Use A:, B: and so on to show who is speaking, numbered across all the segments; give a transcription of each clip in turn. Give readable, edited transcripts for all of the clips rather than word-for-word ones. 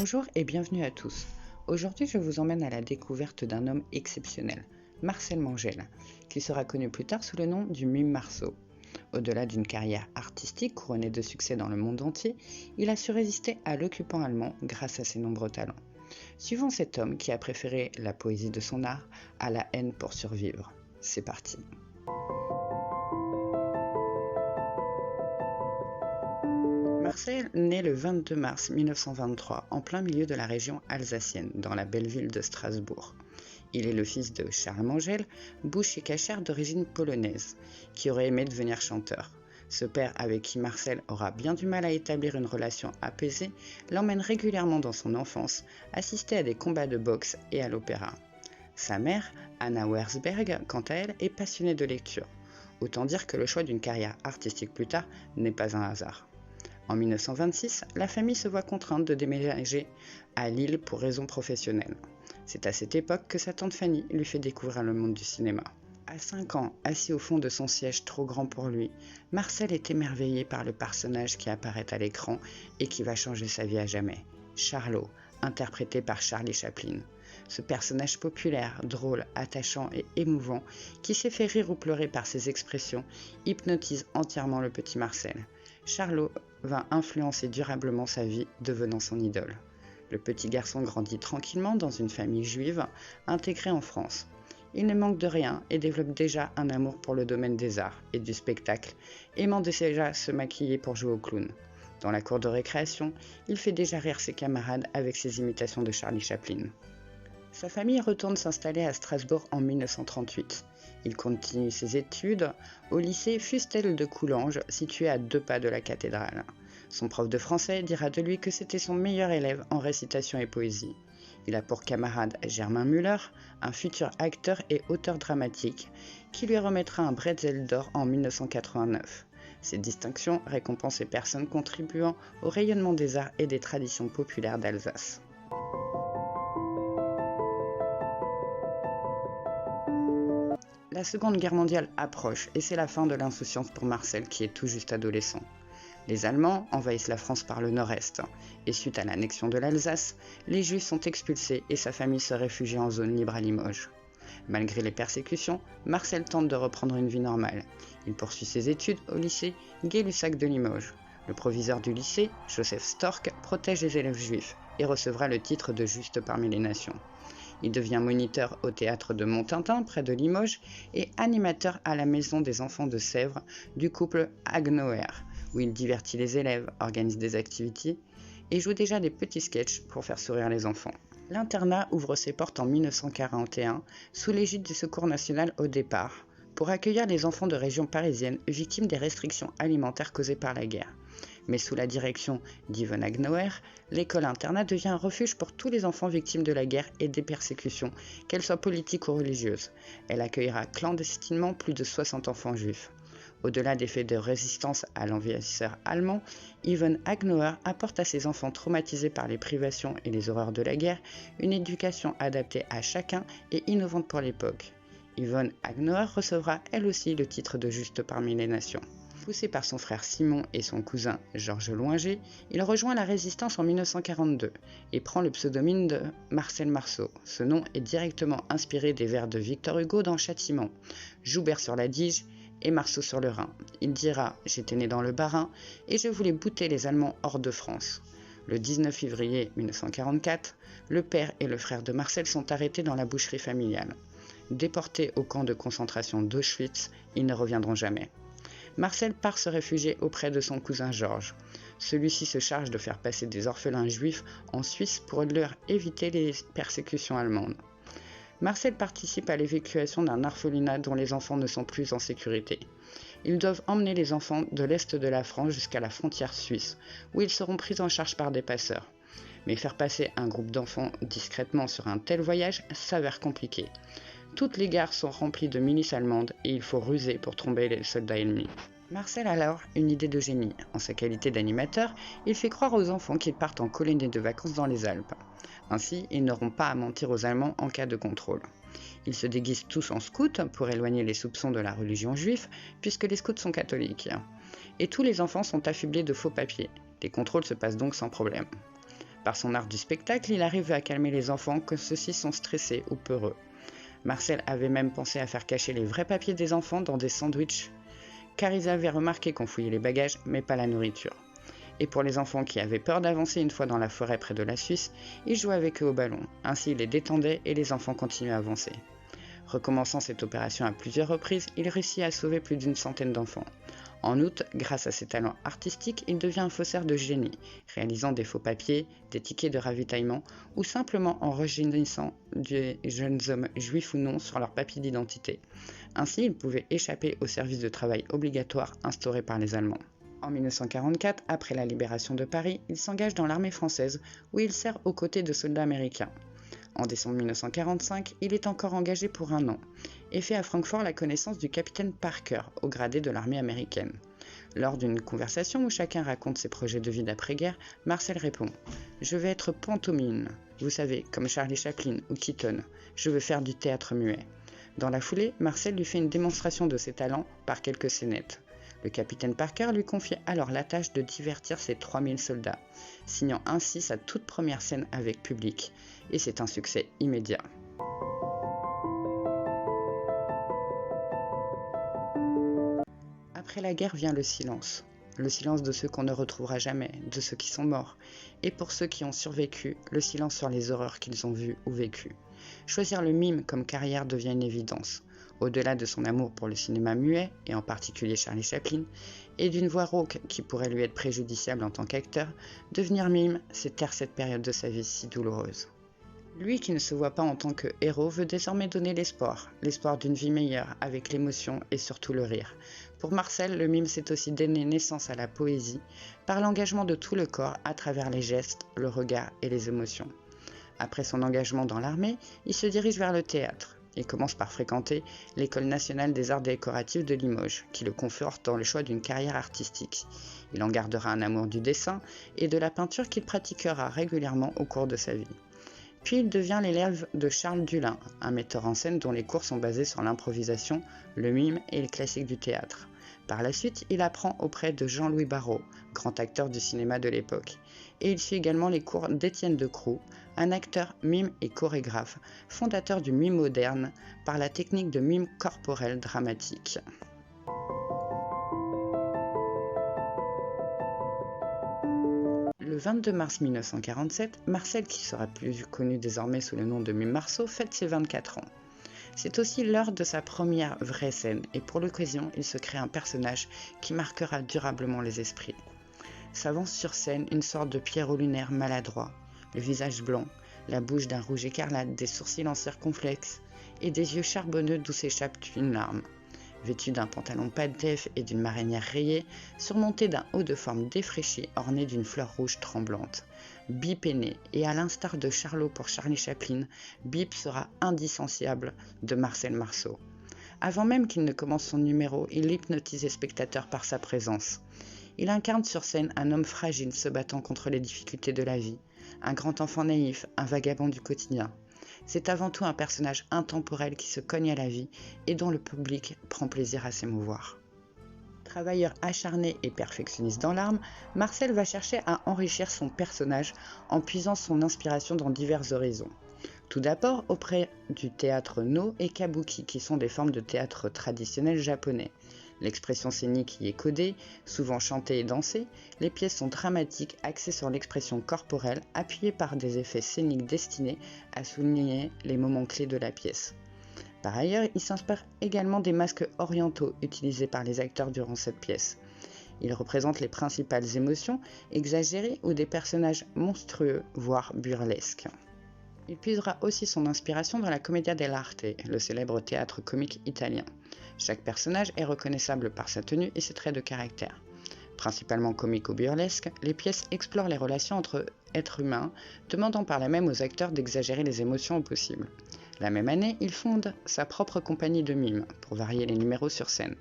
A: Bonjour et bienvenue à tous. Aujourd'hui, je vous emmène à la découverte d'un homme exceptionnel, Marcel Mangel, qui sera connu plus tard sous le nom du Mime Marceau. Au-delà d'une carrière artistique couronnée de succès dans le monde entier, il a su résister à l'occupant allemand grâce à ses nombreux talents. Suivons cet homme qui a préféré la poésie de son art à la haine pour survivre. C'est parti. Marcel naît le 22 mars 1923 en plein milieu de la région alsacienne, dans la belle ville de Strasbourg. Il est le fils de Charles Mangel, boucher cachère d'origine polonaise, qui aurait aimé devenir chanteur. Ce père, avec qui Marcel aura bien du mal à établir une relation apaisée, l'emmène régulièrement dans son enfance assister à des combats de boxe et à l'opéra. Sa mère, Anna Wersberg, quant à elle, est passionnée de lecture. Autant dire que le choix d'une carrière artistique plus tard n'est pas un hasard. En 1926, la famille se voit contrainte de déménager à Lille pour raisons professionnelles. C'est à cette époque que sa tante Fanny lui fait découvrir le monde du cinéma. À 5 ans, assis au fond de son siège trop grand pour lui, Marcel est émerveillé par le personnage qui apparaît à l'écran et qui va changer sa vie à jamais. Charlot, interprété par Charlie Chaplin. Ce personnage populaire, drôle, attachant et émouvant, qui sait faire rire ou pleurer par ses expressions, hypnotise entièrement le petit Marcel. Charlot va influencer durablement sa vie, devenant son idole. Le petit garçon grandit tranquillement dans une famille juive, intégrée en France. Il ne manque de rien et développe déjà un amour pour le domaine des arts et du spectacle, aimant déjà se maquiller pour jouer au clown. Dans la cour de récréation, il fait déjà rire ses camarades avec ses imitations de Charlie Chaplin. Sa famille retourne s'installer à Strasbourg en 1938. Il continue ses études au lycée Fustel de Coulanges, situé à 2 pas de la cathédrale. Son prof de français dira de lui que c'était son meilleur élève en récitation et poésie. Il a pour camarade Germain Müller, un futur acteur et auteur dramatique, qui lui remettra un Bretzel d'or en 1989. Ces distinctions récompensent les personnes contribuant au rayonnement des arts et des traditions populaires d'Alsace. La Seconde Guerre mondiale approche et c'est la fin de l'insouciance pour Marcel qui est tout juste adolescent. Les Allemands envahissent la France par le nord-est et suite à l'annexion de l'Alsace, les Juifs sont expulsés et sa famille se réfugie en zone libre à Limoges. Malgré les persécutions, Marcel tente de reprendre une vie normale. Il poursuit ses études au lycée Gay-Lussac de Limoges. Le proviseur du lycée, Joseph Storck, protège les élèves juifs et recevra le titre de Juste parmi les nations. Il devient moniteur au théâtre de Montintin, près de Limoges, et animateur à la maison des enfants de Sèvres du couple Agnoer, où il divertit les élèves, organise des activités et joue déjà des petits sketchs pour faire sourire les enfants. L'internat ouvre ses portes en 1941, sous l'égide du Secours national au départ, pour accueillir les enfants de régions parisiennes victimes des restrictions alimentaires causées par la guerre. Mais sous la direction d'Yvonne Agnoer, l'école-internat devient un refuge pour tous les enfants victimes de la guerre et des persécutions, qu'elles soient politiques ou religieuses. Elle accueillera clandestinement plus de 60 enfants juifs. Au-delà des faits de résistance à l'envahisseur allemand, Yvonne Agnoer apporte à ses enfants traumatisés par les privations et les horreurs de la guerre une éducation adaptée à chacun et innovante pour l'époque. Yvonne Agnoer recevra elle aussi le titre de Juste parmi les nations. Poussé par son frère Simon et son cousin Georges Loinger, il rejoint la résistance en 1942 et prend le pseudonyme de Marcel Marceau. Ce nom est directement inspiré des vers de Victor Hugo dans Châtiment, Joubert sur la Dige et Marceau sur le Rhin. Il dira « J'étais né dans le Bas-Rhin et je voulais bouter les Allemands hors de France ». Le 19 février 1944, le père et le frère de Marcel sont arrêtés dans la boucherie familiale. Déportés au camp de concentration d'Auschwitz, ils ne reviendront jamais. Marcel part se réfugier auprès de son cousin Georges. Celui-ci se charge de faire passer des orphelins juifs en Suisse pour leur éviter les persécutions allemandes. Marcel participe à l'évacuation d'un orphelinat dont les enfants ne sont plus en sécurité. Ils doivent emmener les enfants de l'est de la France jusqu'à la frontière suisse, où ils seront pris en charge par des passeurs. Mais faire passer un groupe d'enfants discrètement sur un tel voyage s'avère compliqué. Toutes les gares sont remplies de milices allemandes et il faut ruser pour tromper les soldats ennemis. Marcel a alors une idée de génie. En sa qualité d'animateur, il fait croire aux enfants qu'ils partent en colonie de vacances dans les Alpes. Ainsi, ils n'auront pas à mentir aux Allemands en cas de contrôle. Ils se déguisent tous en scouts pour éloigner les soupçons de la religion juive, puisque les scouts sont catholiques. Et tous les enfants sont affublés de faux papiers. Les contrôles se passent donc sans problème. Par son art du spectacle, il arrive à calmer les enfants quand ceux-ci sont stressés ou peureux. Marcel avait même pensé à faire cacher les vrais papiers des enfants dans des sandwichs, car ils avaient remarqué qu'on fouillait les bagages, mais pas la nourriture. Et pour les enfants qui avaient peur d'avancer une fois dans la forêt près de la Suisse, il jouait avec eux au ballon. Ainsi, il les détendait et les enfants continuaient à avancer. Recommençant cette opération à plusieurs reprises, il réussit à sauver plus d'une centaine d'enfants. En août, grâce à ses talents artistiques, il devient un faussaire de génie, réalisant des faux papiers, des tickets de ravitaillement ou simplement en rejeunissant des jeunes hommes juifs ou non sur leur papier d'identité. Ainsi, il pouvait échapper au service de travail obligatoire instauré par les Allemands. En 1944, après la libération de Paris, il s'engage dans l'armée française où il sert aux côtés de soldats américains. En décembre 1945, il est encore engagé pour un an et fait à Francfort la connaissance du capitaine Parker, au gradé de l'armée américaine. Lors d'une conversation où chacun raconte ses projets de vie d'après-guerre, Marcel répond « Je vais être pantomime, vous savez, comme Charlie Chaplin ou Keaton, je veux faire du théâtre muet. » Dans la foulée, Marcel lui fait une démonstration de ses talents par quelques scénettes. Le capitaine Parker lui confie alors la tâche de divertir ses 3000 soldats, signant ainsi sa toute première scène avec public, et c'est un succès immédiat. Après la guerre vient le silence de ceux qu'on ne retrouvera jamais, de ceux qui sont morts, et pour ceux qui ont survécu, le silence sur les horreurs qu'ils ont vues ou vécues. Choisir le mime comme carrière devient une évidence. Au-delà de son amour pour le cinéma muet, et en particulier Charlie Chaplin, et d'une voix rauque qui pourrait lui être préjudiciable en tant qu'acteur, devenir mime, c'est taire cette période de sa vie si douloureuse. Lui qui ne se voit pas en tant que héros veut désormais donner l'espoir d'une vie meilleure, avec l'émotion et surtout le rire. Pour Marcel, le mime c'est aussi donner naissance à la poésie, par l'engagement de tout le corps à travers les gestes, le regard et les émotions. Après son engagement dans l'armée, il se dirige vers le théâtre. Il commence par fréquenter l'École nationale des arts décoratifs de Limoges, qui le conforte dans le choix d'une carrière artistique. Il en gardera un amour du dessin et de la peinture qu'il pratiquera régulièrement au cours de sa vie. Puis il devient l'élève de Charles Dulin, un metteur en scène dont les cours sont basés sur l'improvisation, le mime et les classiques du théâtre. Par la suite, il apprend auprès de Jean-Louis Barrault, grand acteur du cinéma de l'époque. Et il suit également les cours d'Étienne Decroux, un acteur mime et chorégraphe, fondateur du mime moderne par la technique de mime corporel dramatique. Le 22 mars 1947, Marcel, qui sera plus connu désormais sous le nom de Mime Marceau, fête ses 24 ans. C'est aussi l'heure de sa première vraie scène et pour l'occasion, il se crée un personnage qui marquera durablement les esprits. S'avance sur scène une sorte de Pierrot lunaire maladroit, le visage blanc, la bouche d'un rouge écarlate, des sourcils en circonflexe et des yeux charbonneux d'où s'échappe une larme. Vêtu d'un pantalon pâte-def et d'une marinière rayée, surmonté d'un haut de forme défraîchi orné d'une fleur rouge tremblante. Bip est né, et à l'instar de Charlot pour Charlie Chaplin, Bip sera indissociable de Marcel Marceau. Avant même qu'il ne commence son numéro, il hypnotise les spectateurs par sa présence. Il incarne sur scène un homme fragile se battant contre les difficultés de la vie, un grand enfant naïf, un vagabond du quotidien. C'est avant tout un personnage intemporel qui se cogne à la vie et dont le public prend plaisir à s'émouvoir. Travailleur acharné et perfectionniste dans l'âme, Marcel va chercher à enrichir son personnage en puisant son inspiration dans divers horizons. Tout d'abord auprès du théâtre No et Kabuki, qui sont des formes de théâtre traditionnel japonais. L'expression scénique y est codée, souvent chantée et dansée, les pièces sont dramatiques, axées sur l'expression corporelle, appuyées par des effets scéniques destinés à souligner les moments clés de la pièce. Par ailleurs, il s'inspire également des masques orientaux utilisés par les acteurs durant cette pièce. Il représente les principales émotions, exagérées ou des personnages monstrueux, voire burlesques. Il puisera aussi son inspiration dans la Commedia dell'arte, le célèbre théâtre comique italien. Chaque personnage est reconnaissable par sa tenue et ses traits de caractère. Principalement comiques ou burlesques, les pièces explorent les relations entre êtres humains, demandant par là même aux acteurs d'exagérer les émotions au possible. La même année, il fonde sa propre compagnie de mime, pour varier les numéros sur scène.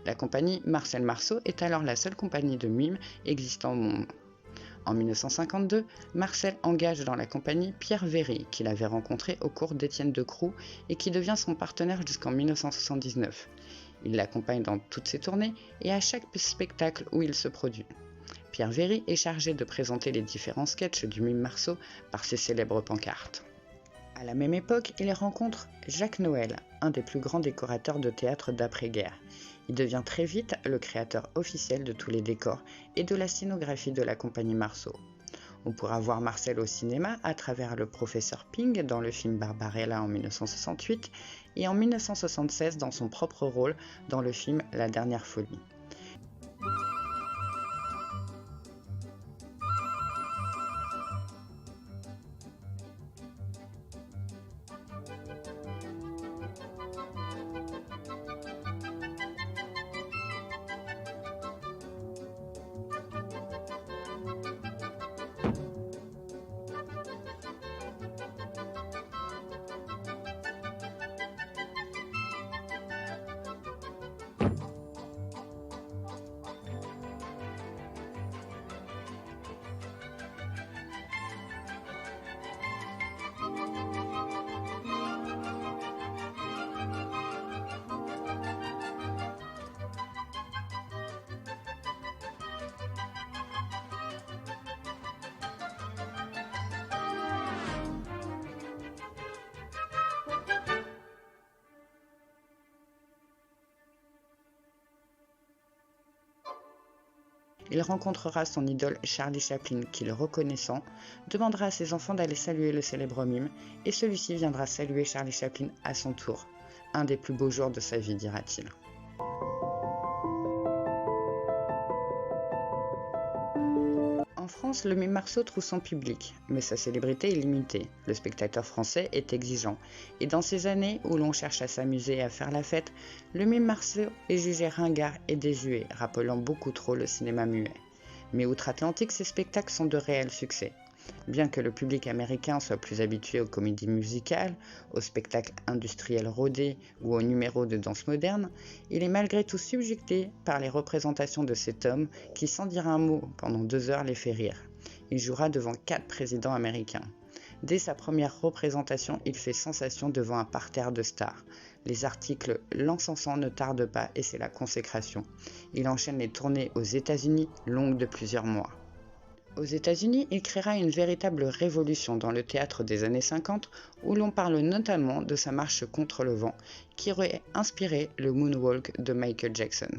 A: La compagnie Marcel Marceau est alors la seule compagnie de mime existant au monde. En 1952, Marcel engage dans la compagnie Pierre Véry, qu'il avait rencontré au cours d'Étienne Decroux et qui devient son partenaire jusqu'en 1979. Il l'accompagne dans toutes ses tournées et à chaque spectacle où il se produit. Pierre Véry est chargé de présenter les différents sketchs du mime Marceau par ses célèbres pancartes. À la même époque, il rencontre Jacques Noël, un des plus grands décorateurs de théâtre d'après-guerre. Il devient très vite le créateur officiel de tous les décors et de la scénographie de la compagnie Marceau. On pourra voir Marcel au cinéma à travers le professeur Ping dans le film Barbarella en 1968 et en 1976 dans son propre rôle dans le film La Dernière Folie. Il rencontrera son idole Charlie Chaplin qui, le reconnaissant, demandera à ses enfants d'aller saluer le célèbre mime et celui-ci viendra saluer Charlie Chaplin à son tour. Un des plus beaux jours de sa vie, dira-t-il. En France, le mime Marceau trouve son public, mais sa célébrité est limitée. Le spectateur français est exigeant, et dans ces années où l'on cherche à s'amuser et à faire la fête, le mime Marceau est jugé ringard et désuet, rappelant beaucoup trop le cinéma muet. Mais outre-Atlantique, ces spectacles sont de réels succès. Bien que le public américain soit plus habitué aux comédies musicales, aux spectacles industriels rodés ou aux numéros de danse moderne, il est malgré tout subjugué par les représentations de cet homme qui, sans dire un mot, pendant 2 heures les fait rire. Il jouera devant 4 présidents américains. Dès sa première représentation, il fait sensation devant un parterre de stars. Les articles l'encensant ne tardent pas et c'est la consécration. Il enchaîne les tournées aux États-Unis, longues de plusieurs mois. Aux États-Unis, il créera une véritable révolution dans le théâtre des années 50 où l'on parle notamment de sa marche contre le vent qui aurait inspiré le moonwalk de Michael Jackson.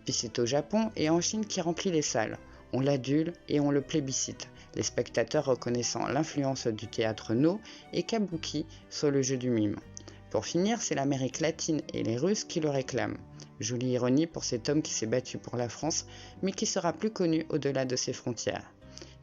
A: Puis c'est au Japon et en Chine qui remplit les salles. On l'adule et on le plébiscite, les spectateurs reconnaissant l'influence du théâtre No et Kabuki sur le jeu du mime. Pour finir, c'est l'Amérique latine et les Russes qui le réclament. Jolie ironie pour cet homme qui s'est battu pour la France, mais qui sera plus connu au-delà de ses frontières.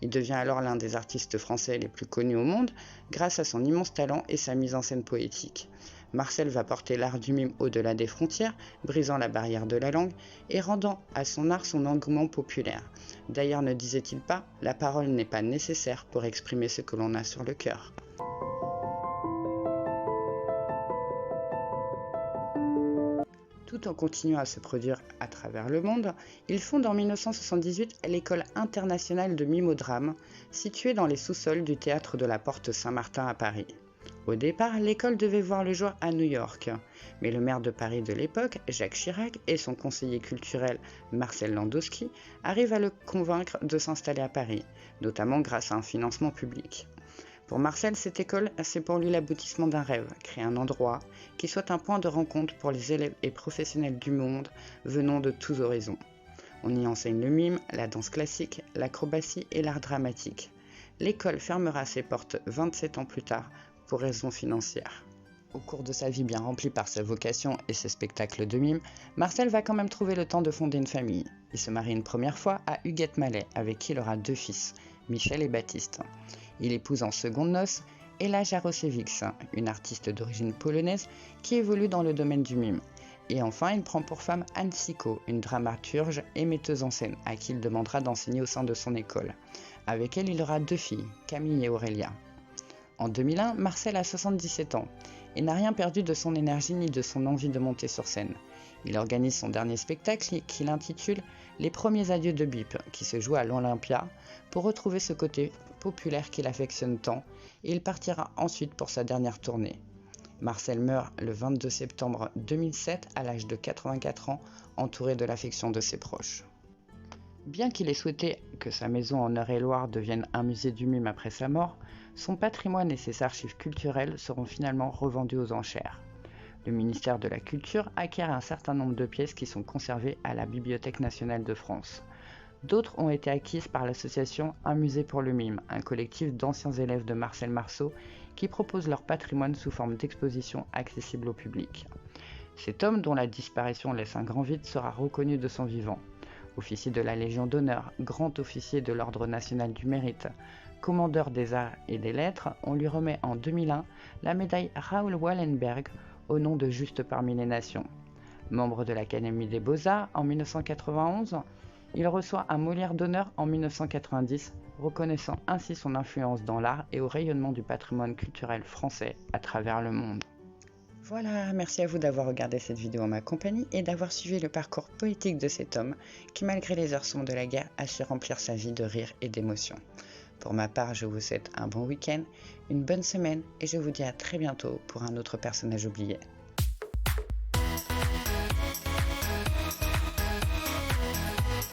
A: Il devient alors l'un des artistes français les plus connus au monde, grâce à son immense talent et sa mise en scène poétique. Marcel va porter l'art du mime au-delà des frontières, brisant la barrière de la langue et rendant à son art son engouement populaire. D'ailleurs, ne disait-il pas, la parole n'est pas nécessaire pour exprimer ce que l'on a sur le cœur. Tout en continuant à se produire à travers le monde, il fonde en 1978 l'École internationale de mimodrame, située dans les sous-sols du théâtre de la Porte Saint-Martin à Paris. Au départ, l'école devait voir le jour à New York, mais le maire de Paris de l'époque, Jacques Chirac, et son conseiller culturel Marcel Landowski arrivent à le convaincre de s'installer à Paris, notamment grâce à un financement public. Pour Marcel, cette école, c'est pour lui l'aboutissement d'un rêve, créer un endroit qui soit un point de rencontre pour les élèves et professionnels du monde venant de tous horizons. On y enseigne le mime, la danse classique, l'acrobatie et l'art dramatique. L'école fermera ses portes 27 ans plus tard pour raisons financières. Au cours de sa vie bien remplie par sa vocation et ses spectacles de mime, Marcel va quand même trouver le temps de fonder une famille. Il se marie une première fois à Huguette Mallet, avec qui il aura 2 fils, Michel et Baptiste. Il épouse en seconde noces Ela Jaroszewicz, une artiste d'origine polonaise qui évolue dans le domaine du mime. Et enfin, il prend pour femme Anne Sicot, une dramaturge et metteuse en scène, à qui il demandera d'enseigner au sein de son école. Avec elle, il aura 2 filles, Camille et Aurélia. En 2001, Marcel a 77 ans et n'a rien perdu de son énergie ni de son envie de monter sur scène. Il organise son dernier spectacle qu'il intitule « Les premiers adieux de Bip » qui se joue à l'Olympia pour retrouver ce côté populaire qu'il affectionne tant et il partira ensuite pour sa dernière tournée. Marcel meurt le 22 septembre 2007 à l'âge de 84 ans, entouré de l'affection de ses proches. Bien qu'il ait souhaité que sa maison en Eure-et-Loir devienne un musée du mime après sa mort, son patrimoine et ses archives culturelles seront finalement revendus aux enchères. Le ministère de la Culture acquiert un certain nombre de pièces qui sont conservées à la Bibliothèque nationale de France. D'autres ont été acquises par l'association Un musée pour le mime, un collectif d'anciens élèves de Marcel Marceau qui propose leur patrimoine sous forme d'exposition accessible au public. Cet homme, dont la disparition laisse un grand vide, sera reconnu de son vivant. Officier de la Légion d'honneur, grand officier de l'Ordre national du mérite, commandeur des arts et des lettres, on lui remet en 2001 la médaille Raoul Wallenberg au nom de Juste parmi les nations. Membre de l'Académie des Beaux-Arts en 1991, il reçoit un Molière d'honneur en 1990, reconnaissant ainsi son influence dans l'art et au rayonnement du patrimoine culturel français à travers le monde. Voilà, merci à vous d'avoir regardé cette vidéo en ma compagnie et d'avoir suivi le parcours poétique de cet homme qui, malgré les heures sombres de la guerre, a su remplir sa vie de rire et d'émotions. Pour ma part, je vous souhaite un bon week-end, une bonne semaine et je vous dis à très bientôt pour un autre personnage oublié.